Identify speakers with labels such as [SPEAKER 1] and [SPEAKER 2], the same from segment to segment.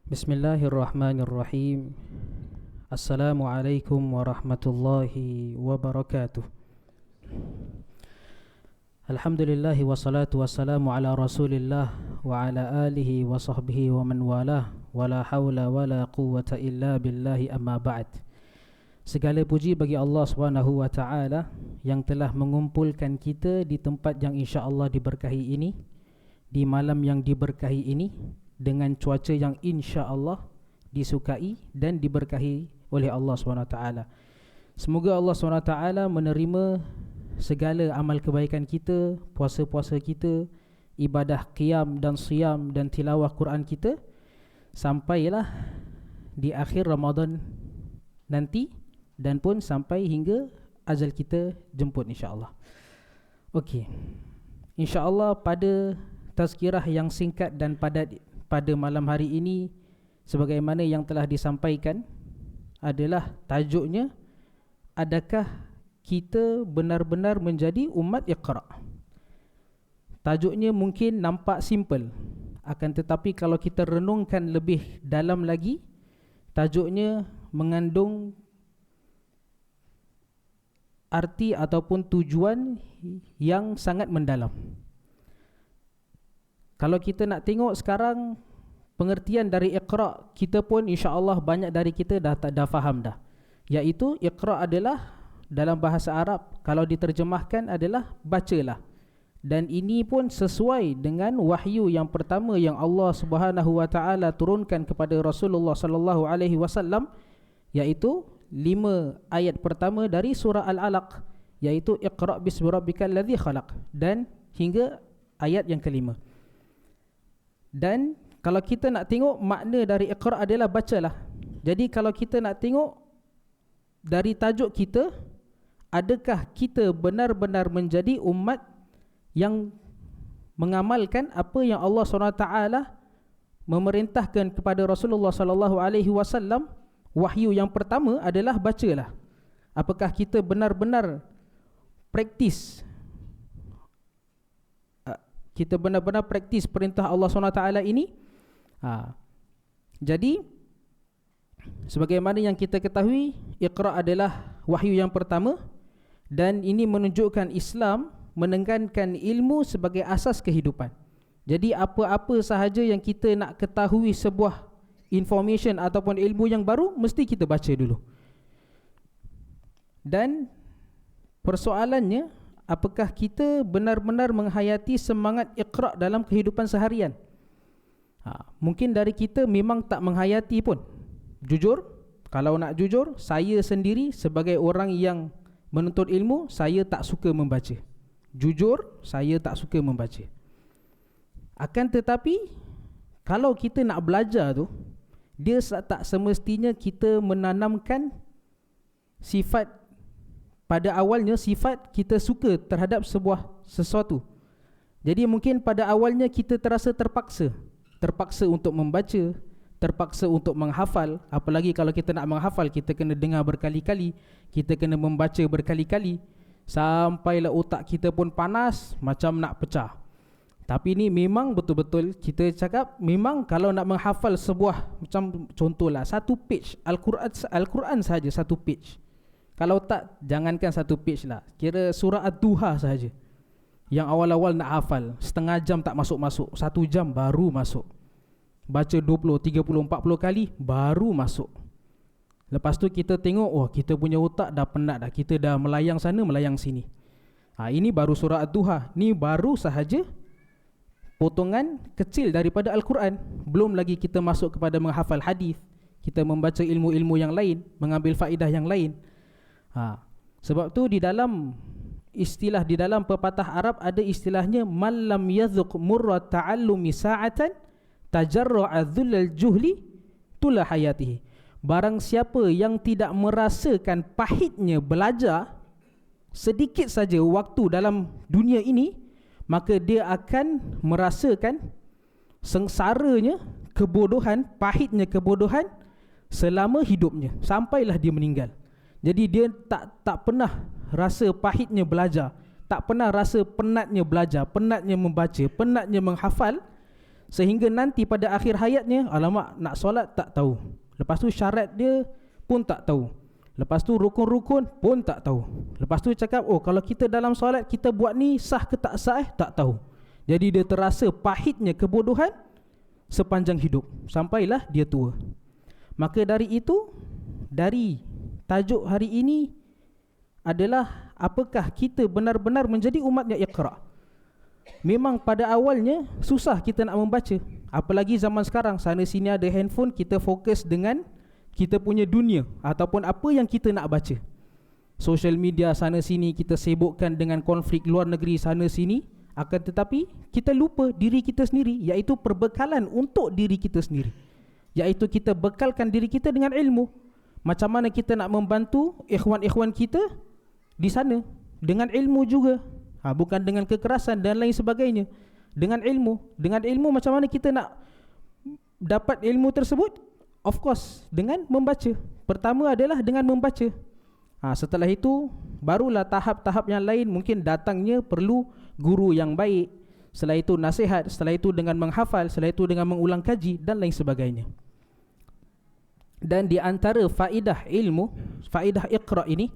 [SPEAKER 1] Bismillahirrahmanirrahim. Assalamualaikum warahmatullahi wabarakatuh. Alhamdulillahi wassalatu wassalamu ala rasulillah wa ala alihi wa sahbihi wa man walah. Wala hawla wala quwwata illa billahi amma ba'd. Segala puji bagi Allah Subhanahu wa ta'ala yang telah mengumpulkan kita di tempat yang insya-Allah diberkahi ini, di malam yang diberkahi ini, dengan cuaca yang insya-Allah disukai dan diberkahi oleh Allah SWT. Semoga Allah SWT menerima segala amal kebaikan kita, puasa-puasa kita, ibadah qiyam dan siyam dan tilawah Quran kita, sampailah di akhir Ramadan nanti dan pun sampai hingga ajal kita jemput insya-Allah. Okey. Insya-Allah pada tazkirah yang singkat dan padat pada malam hari ini, sebagaimana yang telah disampaikan, adalah tajuknya, adakah kita benar-benar menjadi umat Iqra? Tajuknya mungkin nampak simple, akan tetapi kalau kita renungkan lebih dalam lagi, tajuknya mengandung arti ataupun tujuan yang sangat mendalam. Kalau kita nak tengok sekarang pengertian dari Iqra, kita pun insya-Allah banyak dari kita dah faham dah. Iaitu Iqra adalah dalam bahasa Arab, kalau diterjemahkan adalah bacalah. Dan ini pun sesuai dengan wahyu yang pertama yang Allah Subhanahu wa taala turunkan kepada Rasulullah sallallahu alaihi wasallam, iaitu 5 ayat pertama dari surah Al-Alaq, iaitu Iqra bismi rabbikal ladzi khalaq, dan hingga ayat yang kelima. Dan kalau kita nak tengok makna dari Iqra adalah bacalah. Jadi kalau kita nak tengok dari tajuk kita, adakah kita benar-benar menjadi umat yang mengamalkan apa yang Allah SWT memerintahkan kepada Rasulullah SAW? Wahyu yang pertama adalah bacalah. Apakah kita benar-benar praktis, kita benar-benar praktis perintah Allah SWT ini? Jadi sebagaimana yang kita ketahui, Iqra adalah wahyu yang pertama, dan ini menunjukkan Islam menekankan ilmu sebagai asas kehidupan. Jadi apa-apa sahaja yang kita nak ketahui, sebuah information ataupun ilmu yang baru, mesti kita baca dulu. Dan persoalannya, apakah kita benar-benar menghayati semangat Iqra dalam kehidupan seharian? Mungkin dari kita memang tak menghayati pun. Jujur, kalau nak jujur, saya sendiri sebagai orang yang menuntut ilmu, saya tak suka membaca. Jujur, saya tak suka membaca. Akan tetapi, kalau kita nak belajar tu, dia tak semestinya kita menanamkan sifat, pada awalnya sifat kita suka terhadap sesuatu. Jadi mungkin pada awalnya kita terasa terpaksa untuk membaca, terpaksa untuk menghafal. Apalagi kalau kita nak menghafal, kita kena dengar berkali-kali, kita kena membaca berkali-kali, sampailah otak kita pun panas macam nak pecah. Tapi ni memang betul-betul kita cakap, memang kalau nak menghafal sebuah, macam contohlah satu page Al-Quran sahaja, satu page. Kalau tak, jangankan satu page lah, kira surah Ad-Duha sahaja, yang awal-awal nak hafal, setengah jam tak masuk-masuk, 1 jam baru masuk. Baca 20, 30, 40 kali baru masuk. Lepas tu kita tengok, oh kita punya otak dah penat dah, kita dah melayang sana melayang sini. Ini baru surah Ad-Duha, ni baru sahaja potongan kecil daripada Al-Quran. Belum lagi kita masuk kepada menghafal hadis, kita membaca ilmu-ilmu yang lain, mengambil faedah yang lain. Sebab tu di dalam istilah, di dalam pepatah Arab ada istilahnya, man lam yadhuq murra ta'allumi sa'atan tajarra'a dhullal juhli tula hayatihi. Barang siapa yang tidak merasakan pahitnya belajar sedikit saja waktu dalam dunia ini, maka dia akan merasakan sengsaranya kebodohan, pahitnya kebodohan selama hidupnya, sampailah dia meninggal. Jadi dia tak pernah rasa pahitnya belajar, tak pernah rasa penatnya belajar, penatnya membaca, penatnya menghafal, Sehingga nanti pada akhir hayatnya, alamak, nak solat tak tahu, lepas tu syarat dia pun tak tahu, lepas tu rukun-rukun pun tak tahu, lepas tu cakap, oh kalau kita dalam solat kita buat ni sah ke tak sah, tak tahu. Jadi dia terasa pahitnya kebodohan sepanjang hidup sampailah dia tua. Maka dari itu, dari tajuk hari ini adalah apakah kita benar-benar menjadi umatnya Iqra. Memang pada awalnya susah kita nak membaca, apalagi zaman sekarang sana sini ada handphone, kita fokus dengan kita punya dunia ataupun apa yang kita nak baca. Social media sana sini kita sibukkan dengan konflik luar negeri sana sini, akan tetapi kita lupa diri kita sendiri, iaitu perbekalan untuk diri kita sendiri, iaitu kita bekalkan diri kita dengan ilmu. Macam mana kita nak membantu ikhwan-ikhwan kita di sana dengan ilmu juga, bukan dengan kekerasan dan lain sebagainya. Dengan ilmu. Dengan ilmu macam mana kita nak dapat ilmu tersebut? Of course dengan membaca. Pertama adalah dengan membaca. Setelah itu barulah tahap-tahap yang lain, mungkin datangnya perlu guru yang baik, setelah itu nasihat, setelah itu dengan menghafal, setelah itu dengan mengulang kaji dan lain sebagainya. Dan di antara faedah ilmu, faedah Iqra ini,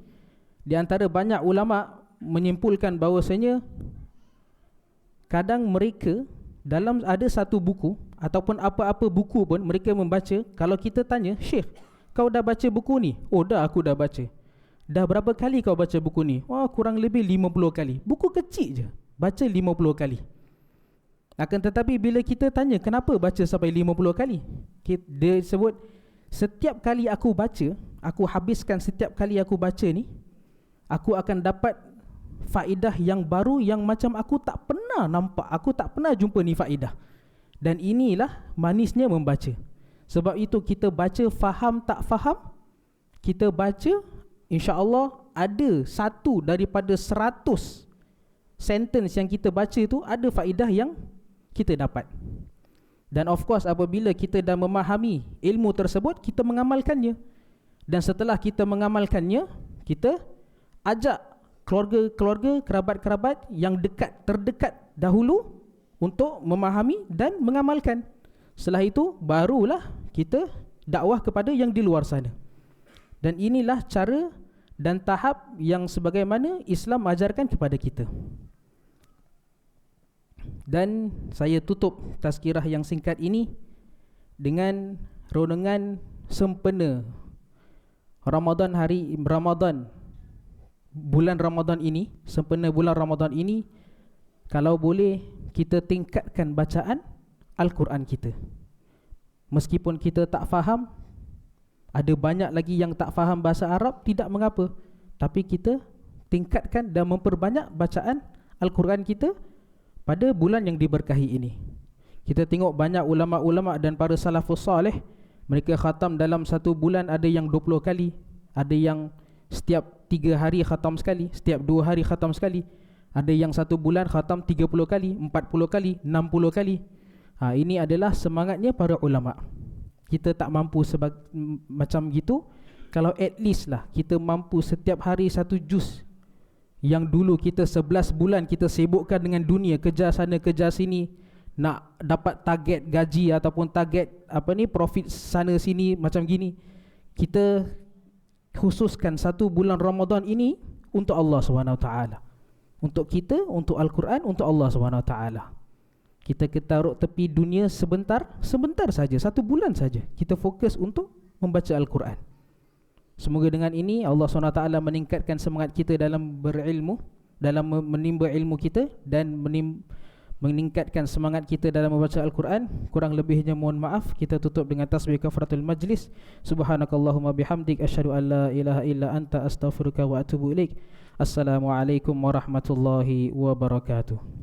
[SPEAKER 1] di antara banyak ulama menyimpulkan bahawasanya kadang mereka dalam ada satu buku ataupun apa-apa buku pun mereka membaca, kalau kita tanya, Syekh, kau dah baca buku ni? Oh dah, aku dah baca. Dah berapa kali kau baca buku ni? Oh kurang lebih 50 kali. Buku kecil je, baca 50 kali. Akan tetapi bila kita tanya kenapa baca sampai 50 kali, dia sebut, setiap kali aku baca, aku habiskan setiap kali aku baca ni, aku akan dapat faedah yang baru yang macam aku tak pernah nampak, aku tak pernah jumpa ni faedah. Dan inilah manisnya membaca. Sebab itu kita baca faham tak faham, kita baca, insya-Allah ada satu daripada 100 sentence yang kita baca tu ada faedah yang kita dapat. Dan of course apabila kita dah memahami ilmu tersebut, kita mengamalkannya. Dan setelah kita mengamalkannya, kita ajak keluarga-keluarga, kerabat-kerabat yang terdekat dahulu untuk memahami dan mengamalkan. Setelah itu barulah kita dakwah kepada yang di luar sana. Dan inilah cara dan tahap yang sebagaimana Islam ajarkan kepada kita. Dan saya tutup tazkirah yang singkat ini dengan renungan sempena Ramadan, bulan Ramadan ini, sempena bulan Ramadan ini, kalau boleh kita tingkatkan bacaan Al-Quran kita. Meskipun kita tak faham, ada banyak lagi yang tak faham bahasa Arab, tidak mengapa, tapi kita tingkatkan dan memperbanyak bacaan Al-Quran kita pada bulan yang diberkahi ini. Kita tengok banyak ulama-ulama dan para salafus salih, mereka khatam dalam satu bulan, ada yang 20 kali, ada yang setiap 3 hari khatam sekali, setiap 2 hari khatam sekali, ada yang satu bulan khatam 30 kali, 40 kali, 60 kali. Ini adalah semangatnya para ulama. Kita tak mampu macam gitu. Kalau at least lah kita mampu setiap hari satu juz. Yang dulu kita 11 bulan kita sibukkan dengan dunia, kejar sana kejar sini, nak dapat target gaji ataupun target profit sana sini macam gini. Kita khususkan satu bulan Ramadan ini untuk Allah SWT, untuk kita, untuk Al-Quran, untuk Allah SWT. Kita taruh tepi dunia sebentar saja, satu bulan saja kita fokus untuk membaca Al-Quran. Semoga dengan ini Allah SWT meningkatkan semangat kita dalam berilmu, dalam menimba ilmu kita, dan meningkatkan semangat kita dalam membaca Al-Quran. Kurang lebihnya mohon maaf. Kita tutup dengan tasbih kafaratul majlis. Subhanakallahumma bihamdik, asyhadu an la ilaha illa anta, astaghfiruka wa atubu ilaik. Assalamualaikum warahmatullahi wabarakatuh.